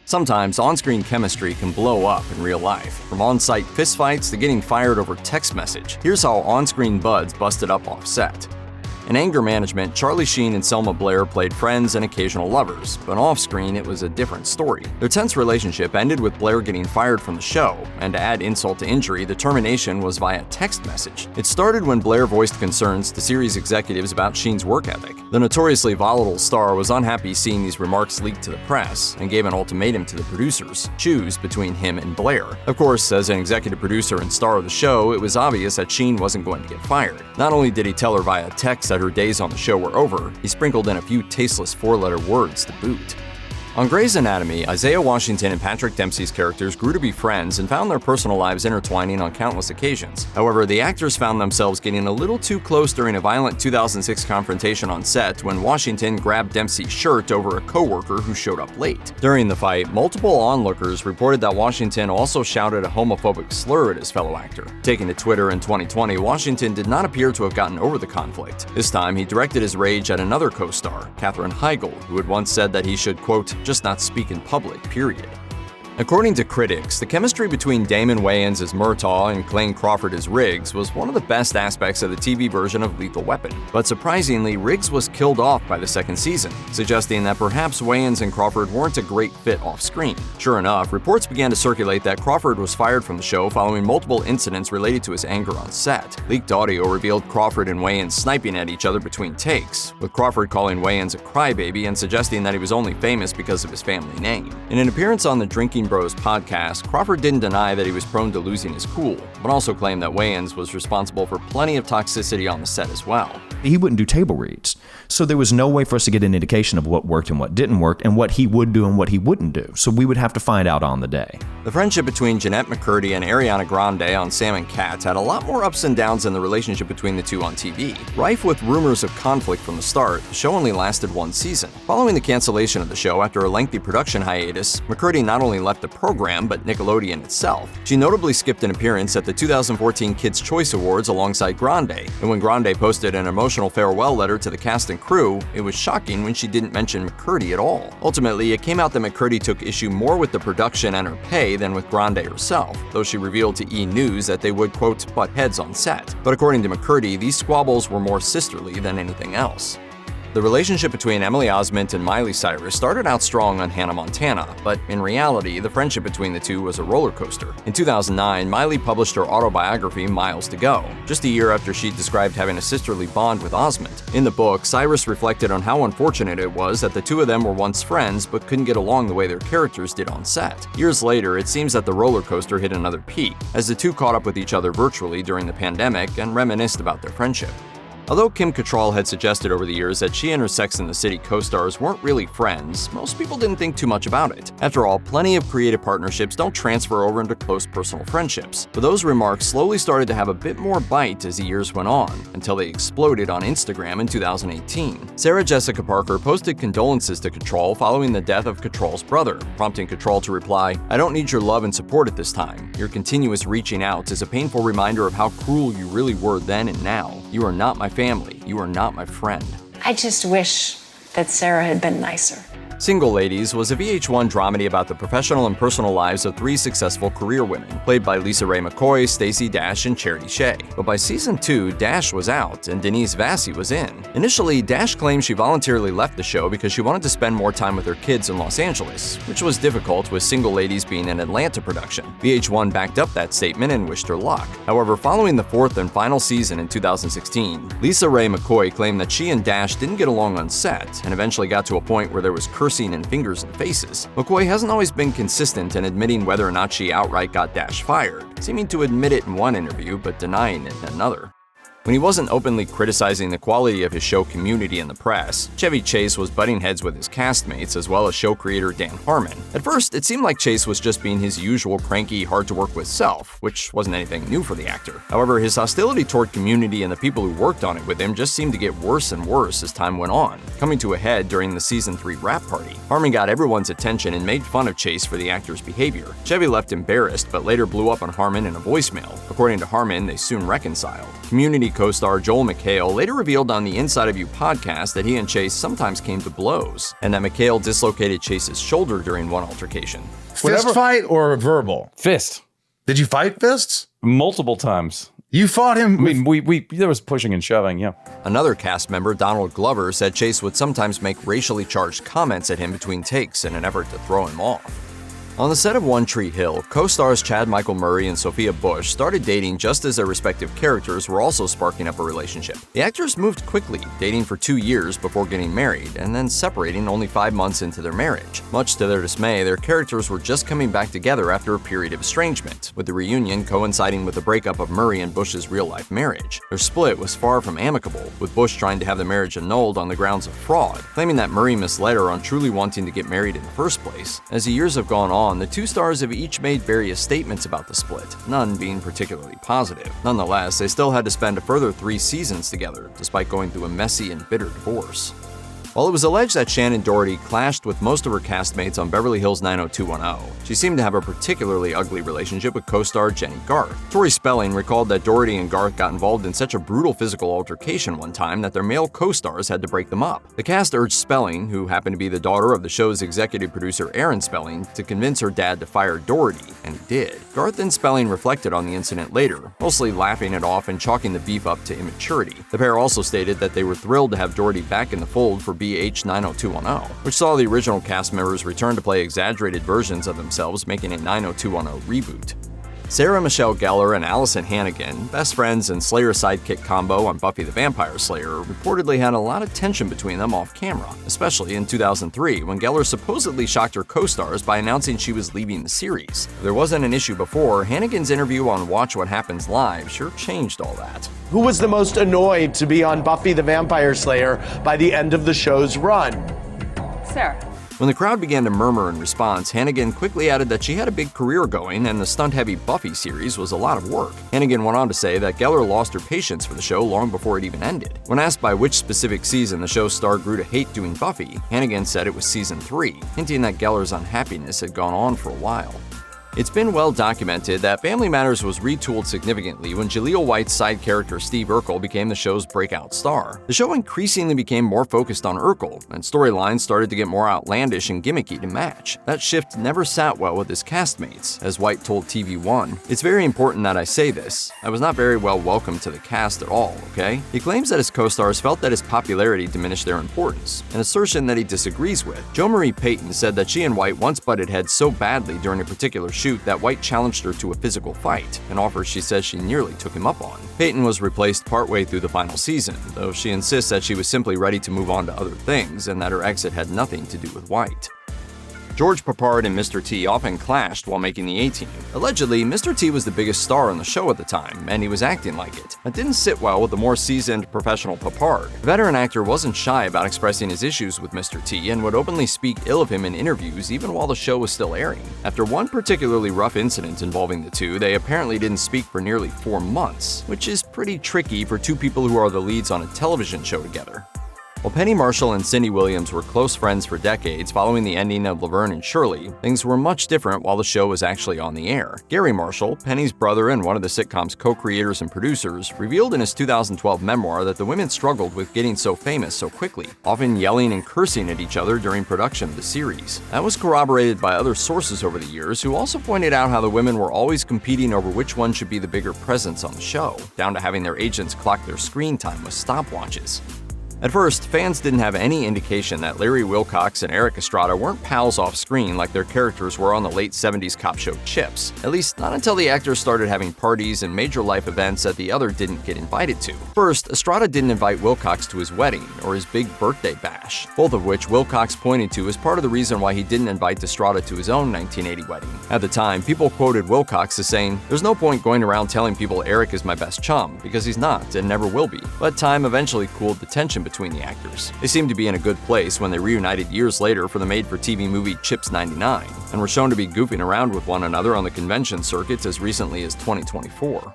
Sometimes on-screen chemistry can blow up in real life, from on-site fistfights to getting fired over text message. Here's how on-screen buds busted up off set. In anger management, Charlie Sheen and Selma Blair played friends and occasional lovers, but off-screen it was a different story. Their tense relationship ended with Blair getting fired from the show, and to add insult to injury, the termination was via text message. It started when Blair voiced concerns to series executives about Sheen's work ethic. The notoriously volatile star was unhappy seeing these remarks leaked to the press, and gave an ultimatum to the producers: choose between him and Blair. Of course, as an executive producer and star of the show, it was obvious that Sheen wasn't going to get fired. Not only did he tell her via text that her days on the show were over, he sprinkled in a few tasteless four-letter words to boot. On Grey's Anatomy, Isaiah Washington and Patrick Dempsey's characters grew to be friends and found their personal lives intertwining on countless occasions. However, the actors found themselves getting a little too close during a violent 2006 confrontation on set when Washington grabbed Dempsey's shirt over a coworker who showed up late. During the fight, multiple onlookers reported that Washington also shouted a homophobic slur at his fellow actor. Taking to Twitter in 2020, Washington did not appear to have gotten over the conflict. This time, he directed his rage at another co-star, Katherine Heigl, who had once said that he should, quote, just not speak in public, period. According to critics, the chemistry between Damon Wayans as Murtaugh and Clayne Crawford as Riggs was one of the best aspects of the TV version of Lethal Weapon. But surprisingly, Riggs was killed off by the second season, suggesting that perhaps Wayans and Crawford weren't a great fit off-screen. Sure enough, reports began to circulate that Crawford was fired from the show following multiple incidents related to his anger on set. Leaked audio revealed Crawford and Wayans sniping at each other between takes, with Crawford calling Wayans a crybaby and suggesting that he was only famous because of his family name. In an appearance on the Drinking Bros podcast, Crawford didn't deny that he was prone to losing his cool, but also claimed that Wayans was responsible for plenty of toxicity on the set as well. He wouldn't do table reads, so there was no way for us to get an indication of what worked and what didn't work, and what he would do and what he wouldn't do, so we would have to find out on the day. The friendship between Jennette McCurdy and Ariana Grande on Sam and Cat had a lot more ups and downs than the relationship between the two on TV. Rife with rumors of conflict from the start, the show only lasted one season. Following the cancellation of the show after a lengthy production hiatus, McCurdy not only left the program, but Nickelodeon itself. She notably skipped an appearance at the 2014 Kids' Choice Awards alongside Grande, and when Grande posted an emotional farewell letter to the cast and crew, it was shocking when she didn't mention McCurdy at all. Ultimately, it came out that McCurdy took issue more with the production and her pay than with Grande herself, though she revealed to E! News that they would, quote, butt heads on set. But according to McCurdy, these squabbles were more sisterly than anything else. The relationship between Emily Osment and Miley Cyrus started out strong on Hannah Montana, but in reality, the friendship between the two was a roller coaster. In 2009, Miley published her autobiography, Miles to Go, just a year after she described having a sisterly bond with Osment. In the book, Cyrus reflected on how unfortunate it was that the two of them were once friends but couldn't get along the way their characters did on set. Years later, it seems that the roller coaster hit another peak, as the two caught up with each other virtually during the pandemic and reminisced about their friendship. Although Kim Cattrall had suggested over the years that she and her Sex and the City co-stars weren't really friends, most people didn't think too much about it. After all, plenty of creative partnerships don't transfer over into close personal friendships. But those remarks slowly started to have a bit more bite as the years went on, until they exploded on Instagram in 2018. Sarah Jessica Parker posted condolences to Cattrall following the death of Cattrall's brother, prompting Cattrall to reply, "I don't need your love and support at this time. Your continuous reaching out is a painful reminder of how cruel you really were then and now. You are not my family. You are not my friend." I just wish that Sarah had been nicer. Single Ladies was a VH1 dramedy about the professional and personal lives of three successful career women, played by LisaRaye McCoy, Stacey Dash, and Charity Shea. But by season 2, Dash was out and Denise Vassie was in. Initially, Dash claimed she voluntarily left the show because she wanted to spend more time with her kids in Los Angeles, which was difficult with Single Ladies being an Atlanta production. VH1 backed up that statement and wished her luck. However, following the fourth and final season in 2016, LisaRaye McCoy claimed that she and Dash didn't get along on set and eventually got to a point where there was cursing and fingers and faces. McCoy hasn't always been consistent in admitting whether or not she outright got Dash fired, seeming to admit it in one interview but denying it in another. When he wasn't openly criticizing the quality of his show Community in the press, Chevy Chase was butting heads with his castmates as well as show creator Dan Harmon. At first, it seemed like Chase was just being his usual cranky, hard-to-work-with self, which wasn't anything new for the actor. However, his hostility toward Community and the people who worked on it with him just seemed to get worse and worse as time went on, coming to a head during the season 3 wrap party. Harmon got everyone's attention and made fun of Chase for the actor's behavior. Chevy left embarrassed, but later blew up on Harmon in a voicemail. According to Harmon, they soon reconciled. Community co-star Joel McHale later revealed on the Inside of You podcast that he and Chase sometimes came to blows, and that McHale dislocated Chase's shoulder during one altercation. Fist fight or verbal? Fist. Did you fight fists? Multiple times. You fought him? I mean, we there was pushing and shoving, yeah. Another cast member, Donald Glover, said Chase would sometimes make racially charged comments at him between takes in an effort to throw him off. On the set of One Tree Hill, co-stars Chad Michael Murray and Sophia Bush started dating just as their respective characters were also sparking up a relationship. The actors moved quickly, dating for 2 years before getting married, and then separating only 5 months into their marriage. Much to their dismay, their characters were just coming back together after a period of estrangement, with the reunion coinciding with the breakup of Murray and Bush's real-life marriage. Their split was far from amicable, with Bush trying to have the marriage annulled on the grounds of fraud, claiming that Murray misled her on truly wanting to get married in the first place. As the years have gone on, the two stars have each made various statements about the split, none being particularly positive. Nonetheless, they still had to spend a further 3 seasons together, despite going through a messy and bitter divorce. While it was alleged that Shannen Doherty clashed with most of her castmates on Beverly Hills 90210, she seemed to have a particularly ugly relationship with co-star Jennie Garth. Tori Spelling recalled that Doherty and Garth got involved in such a brutal physical altercation one time that their male co-stars had to break them up. The cast urged Spelling, who happened to be the daughter of the show's executive producer Aaron Spelling, to convince her dad to fire Doherty, and he did. Garth and Spelling reflected on the incident later, mostly laughing it off and chalking the beef up to immaturity. The pair also stated that they were thrilled to have Doherty back in the fold for BH 90210, which saw the original cast members return to play exaggerated versions of themselves, making a 90210 reboot. Sarah Michelle Gellar and Alyson Hannigan, best friends and Slayer sidekick combo on Buffy the Vampire Slayer, reportedly had a lot of tension between them off camera, especially in 2003 when Gellar supposedly shocked her co-stars by announcing she was leaving the series. If there wasn't an issue before, Hannigan's interview on Watch What Happens Live sure changed all that. Who was the most annoyed to be on Buffy the Vampire Slayer by the end of the show's run? Sarah. When the crowd began to murmur in response, Hannigan quickly added that she had a big career going and the stunt-heavy Buffy series was a lot of work. Hannigan went on to say that Gellar lost her patience for the show long before it even ended. When asked by which specific season the show's star grew to hate doing Buffy, Hannigan said it was season 3, hinting that Gellar's unhappiness had gone on for a while. It's been well documented that Family Matters was retooled significantly when Jaleel White's side character Steve Urkel became the show's breakout star. The show increasingly became more focused on Urkel, and storylines started to get more outlandish and gimmicky to match. That shift never sat well with his castmates, as White told TV One. "It's very important that I say this. I was not very well welcomed to the cast at all, okay?" He claims that his co-stars felt that his popularity diminished their importance, an assertion that he disagrees with. Jo Marie Payton said that she and White once butted heads so badly during a particular shoot that White challenged her to a physical fight, an offer she says she nearly took him up on. Payton was replaced partway through the final season, though she insists that she was simply ready to move on to other things and that her exit had nothing to do with White. George Peppard and Mr. T often clashed while making the A-Team. Allegedly, Mr. T was the biggest star on the show at the time, and he was acting like it. That didn't sit well with the more seasoned professional Peppard. The veteran actor wasn't shy about expressing his issues with Mr. T and would openly speak ill of him in interviews even while the show was still airing. After one particularly rough incident involving the two, they apparently didn't speak for nearly 4 months, which is pretty tricky for two people who are the leads on a television show together. While Penny Marshall and Cindy Williams were close friends for decades following the ending of Laverne and Shirley, things were much different while the show was actually on the air. Gary Marshall, Penny's brother and one of the sitcom's co-creators and producers, revealed in his 2012 memoir that the women struggled with getting so famous so quickly, often yelling and cursing at each other during production of the series. That was corroborated by other sources over the years who also pointed out how the women were always competing over which one should be the bigger presence on the show, down to having their agents clock their screen time with stopwatches. At first, fans didn't have any indication that Larry Wilcox and Eric Estrada weren't pals off-screen like their characters were on the late 70s cop show Chips, at least not until the actors started having parties and major life events that the other didn't get invited to. First, Estrada didn't invite Wilcox to his wedding or his big birthday bash, both of which Wilcox pointed to as part of the reason why he didn't invite Estrada to his own 1980 wedding. At the time, people quoted Wilcox as saying, "There's no point going around telling people Eric is my best chum, because he's not and never will be." But time eventually cooled the tension between the actors. They seemed to be in a good place when they reunited years later for the made-for-TV movie Chips 99, and were shown to be goofing around with one another on the convention circuits as recently as 2024.